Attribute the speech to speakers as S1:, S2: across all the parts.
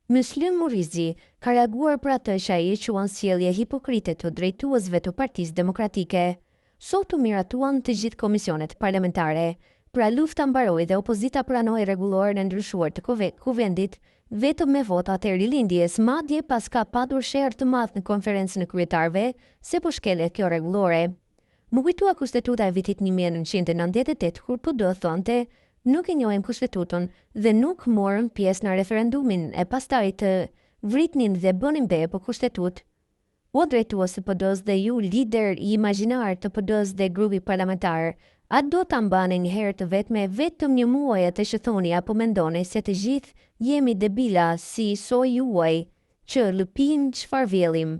S1: Muslim Murizi ka reaguar për atë që ai quan sjellje hipokrite të drejtuesve të Partisë Demokratike. Sot u miratuan të gjithë komisionet parlamentare. Pra lufta mbaroi dhe opozita pranoi rregulloren e ndryshuar të kuvendit vetëm me votat e rilindjes, madje pas ka padur sherr të madh në konferencën e kryetarëve se po shkelet kjo rregullore. Më kujtua Kushtetuta e vitit 1998 kur PD thonte nuk e njohim Kushtetutën dhe nuk morën pjesë në referendumin e pastaj të vritnin dhe bënin be për Kushtetut. O drejtues të PD-s dhe ju lider i imagjinar të PD-s dhe grupi parlamentar, a do ta mbani një herë të vetme vetëm një muaj atë që thoni apo mendoni se të gjithë jemi debila si soi juaj që lëpin çfarë vjellim.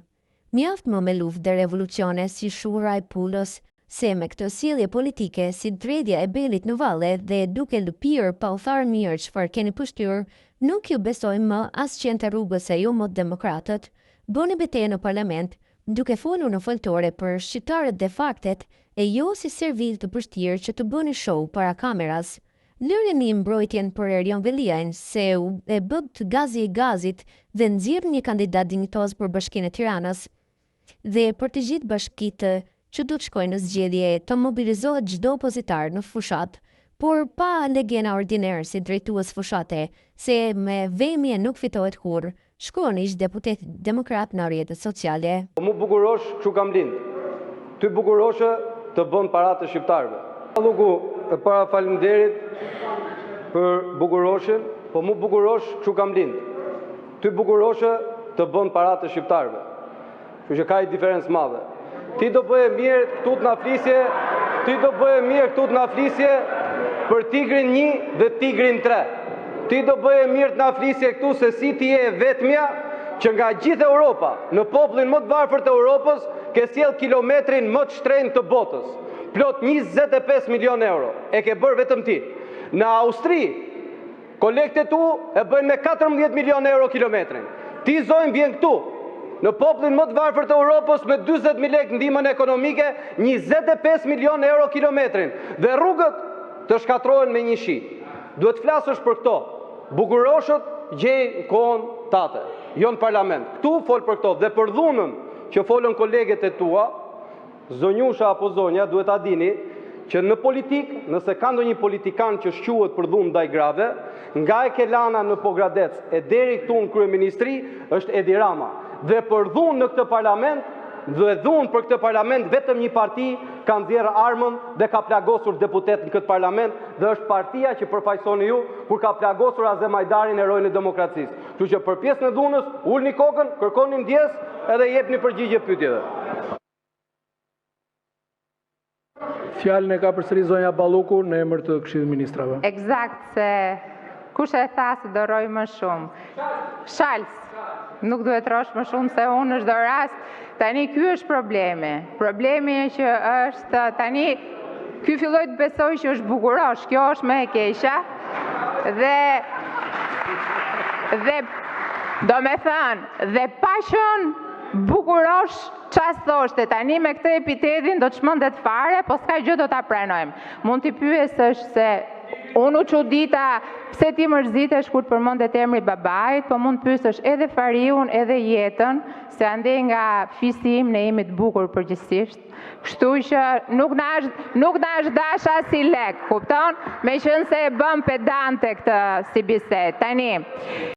S1: Mjaft më me luftë dhe revolucione si shura e pulës, se me këtë sjellje politike si dredhja e belit në valle dhe duke lëpirë pa u tharë mirë çfarë keni pështyr, nuk ju besojmë më asgjë të rrugës e jo më demokratët, bëni betejë në parlament, duke folur në foltore për shqiptarët dhe faktet, e jo si servil të përshtirë që të bëni show para kameras. Lëreni mbrojtjen për Erion Veliajn se e bët gazi i gazit dhe nxjerr një kandidat dinjitoz për Bashkinë e Tiranës. Dhe për të gjithë bashkitë që do të shkojnë në zgjedhje të mobilizohet çdo opozitar në fushat, por pa legena ordiner si drejtues fushate, se me vëmje nuk fitohet kurrë, shkruani ish deputet demokrat në rrjetet sociale.
S2: Mu bukurosh që kam lind, ty bukuroshe të bën parat të shqiptarëve. Luku e para faleminderit për bukuroshin, po mu bukurosh që kam lind, ty bukuroshe të bën parat të shqiptarëve. Që ka i diferencë madhe. Ti do bëje mirë këtu të na flisje, për Tigrin 1 dhe Tigrin 3. Ti do bëje mirë të na flisje këtu se si ti je vetmja që nga gjithë Europa, në popullin më të varfër të Europës, ke sjell kilometrin më të shtrenjtë të botës. Plot 25 milion euro. E ke bërë vetëm ti. Në Austri, kolektet tu e bëjnë me 14 milion euro kilometrin. Ti zojnë vjen këtu. Në popullin më të varfër të Europës me 40.000 lekë ndihmën ekonomike, 25 milion euro kilometrin. Dhe rrugët të shkatrohen me një shi. Duhet flasësh për këto. Bukuroshët gjej kohën tate, jo në parlament. Këtu fol për këto dhe për dhunën që folën koleget e tua, zonjusha apo zonja, duhet ta dini që në politik, nëse ka ndonjë politikan që shquhet për dhunë ndaj grave, nga e Kelana në Pogradec e deri këtu në kryeministri është Edi Rama. Dhe për dhunë në këtë parlament, dhe dhunë për këtë parlament, vetëm një parti ka nxjerrë armën dhe ka plagosur deputet në këtë parlament, dhe është partia që përfaqësoni ju, kur ka plagosur Azem Ajdarin, heroin e demokracisë. Kështu që për pjesën e dhunës, ulni kokën, kërkoni ndjes edhe jepni përgjigje pyetjeve.
S3: Fjalën e ka përsëri zonja Balluku në emër të Këshillit të Ministrave.
S4: Eksakt, se kush e tha se do roj më shumë? Shals, nuk duhet rosh më shumë se unë është do rast. Tani ky është problemi. Problemi që është tani ky filloi të besoj që është bukurosh, kjo është më e keqja. Dhe do me thënë, dhe pashën bukurosh çfarë thoshte, tani me këtë epitetin do të çmendet fare, po s'ka gjë do ta pranojmë. Mund t'i pyesësh se unë u çudita pse ti mërzitesh kur të përmendet emri babait, po mund të pyesësh edhe Fariun, edhe Jetën, se ande nga fisi im ne jemi të bukur përgjithsisht. Kështu që nuk na është dasha si lek, kupton? Meqense e bëm pedante këtë si bisedë. Tani